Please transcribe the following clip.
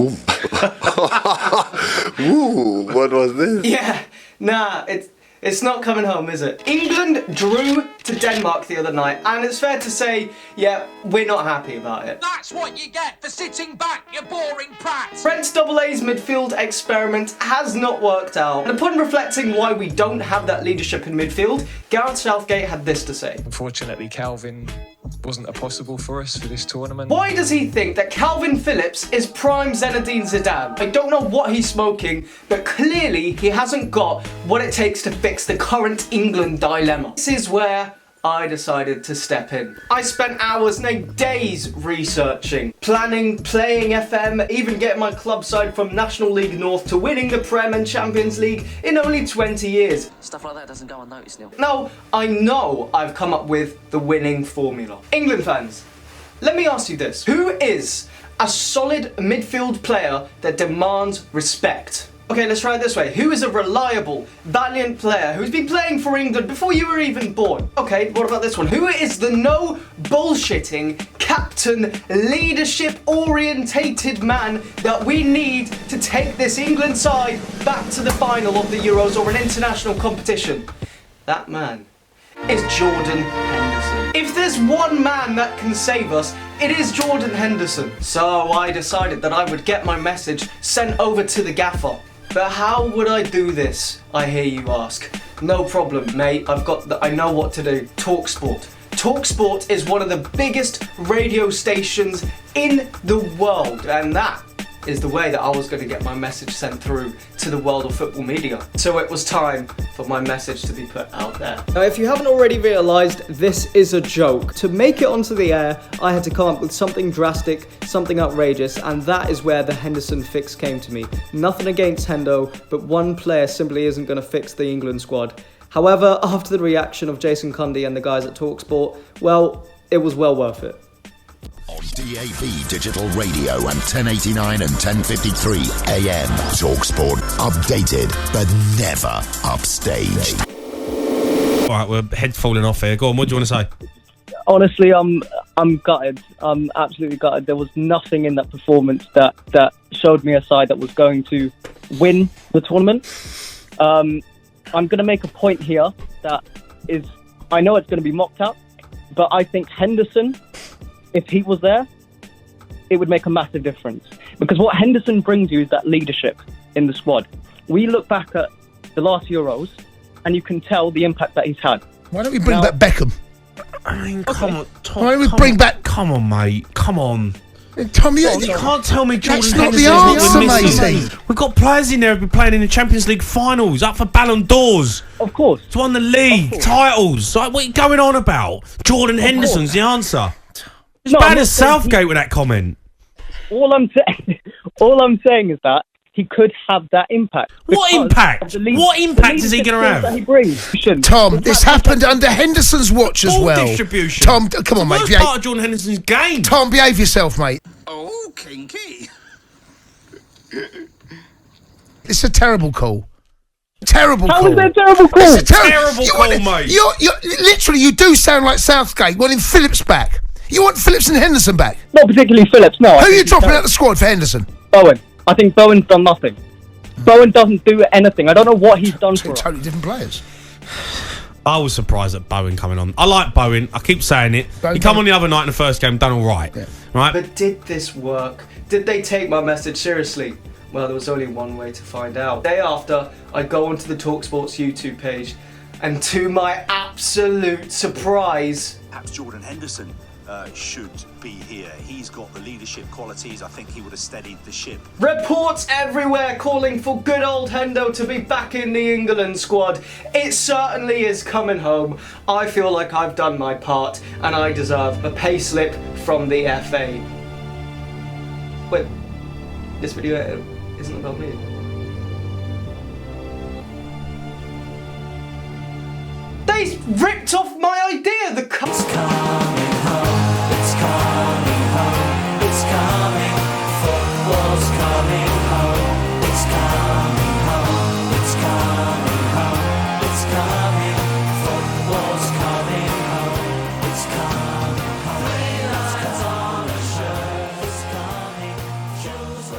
Ooh. Ooh, what was this? Yeah, nah, it's not coming home, is it? England drew to Denmark the other night, and it's fair to say, yeah, we're not happy about it. That's what you get for sitting back, you boring prat! Brent's AA's midfield experiment has not worked out, and upon reflecting why we don't have that leadership in midfield, Gareth Southgate had this to say. Unfortunately, Calvin wasn't a possible for us for this tournament. Why does he think that Calvin Phillips is prime Zinedine Zidane? I don't know what he's smoking, but clearly he hasn't got what it takes to fix the current England dilemma. This is where I decided to step in. I spent hours, nay days researching, planning, playing FM, even getting my club side from National League North to winning the Prem and Champions League in only 20 years. Stuff like that doesn't go unnoticed, Neil. Now, I know I've come up with the winning formula. England fans, let me ask you this. Who is a solid midfield player that demands respect? Okay, let's try it this way. Who is a reliable, valiant player who's been playing for England before you were even born? Okay, what about this one? Who is the no bullshitting, captain, leadership-orientated man that we need to take this England side back to the final of the Euros or an international competition? That man is Jordan Henderson. If there's one man that can save us, it is Jordan Henderson. So I decided that I would get my message sent over to the gaffer. But how would I do this, I hear you ask? No problem, mate. I know what to do. Talksport. Talksport is one of the biggest radio stations in the world, and that is the way that I was going to get my message sent through to the world of football media. So it was time for my message to be put out there. Now, if you haven't already realised, this is a joke. To make it onto the air, I had to come up with something drastic, something outrageous, and that is where the Henderson fix came to me. Nothing against Hendo, but one player simply isn't going to fix the England squad. However, after the reaction of Jason Cundy and the guys at Talksport, well, it was well worth it. On DAB Digital Radio and 1089 and 1053 AM. Talksport, updated but never upstaged. Alright, we're heads falling off here. Go on, what do you want to say? Honestly, I'm gutted. I'm absolutely gutted. There was nothing in that performance that showed me a side that was going to win the tournament. I'm going to make a point here that is, I know it's going to be mocked up, but I think Henderson, if he was there, it would make a massive difference. Because what Henderson brings you is that leadership in the squad. We look back at the last Euros, and you can tell the impact that he's had. Why don't we bring back Beckham? I mean, come on, Tom. Why don't we bring back... Come on, mate. Come on. Tom, you can't tell me Jordan That's not Henderson's the answer, mate. We've got players in there who've been playing in the Champions League finals, up for Ballon d'Ors. Of course. He's won the league, titles. Like, what are you going on about? Jordan Henderson's the answer. It's bad as Southgate with that comment. All I'm saying is that he could have that impact. What impact? What impact is he going to have? That he brings. Tom, this happened under Henderson's watch as Ball well. distribution. Tom, come on, mate. That's part of Jordan Henderson's game. Tom, behave yourself, mate. Oh, kinky. It's a terrible call. Terrible How call. is that a terrible call? It's a Terrible call, mate. You're literally, you do sound like Southgate wanting Phillips back. You want Phillips and Henderson back? Not particularly Phillips, no. Who are you dropping out the squad for Henderson? Bowen. I think Bowen's done nothing. Bowen doesn't do anything. I don't know what he's done for us. Totally different players. I was surprised at Bowen coming on. I like Bowen. I keep saying it. He come on the other night in the first game, done all right. Yeah. Right? But did this work? Did they take my message seriously? Well, there was only one way to find out. The day after, I go onto the Talksport's YouTube page, and to my absolute surprise... Perhaps Jordan Henderson should be here. He's got the leadership qualities. I think he would have steadied the ship. Reports everywhere calling for good old Hendo to be back in the England squad. It certainly is coming home. I feel like I've done my part and I deserve a pay slip from the FA. Wait, this video isn't about me. They ripped off my idea, the It's coming home, it's coming home, it's coming, football's coming home, it's coming home, it's coming home, it's coming, football's coming home, it's coming home, it's on a shirt, it's coming, shoes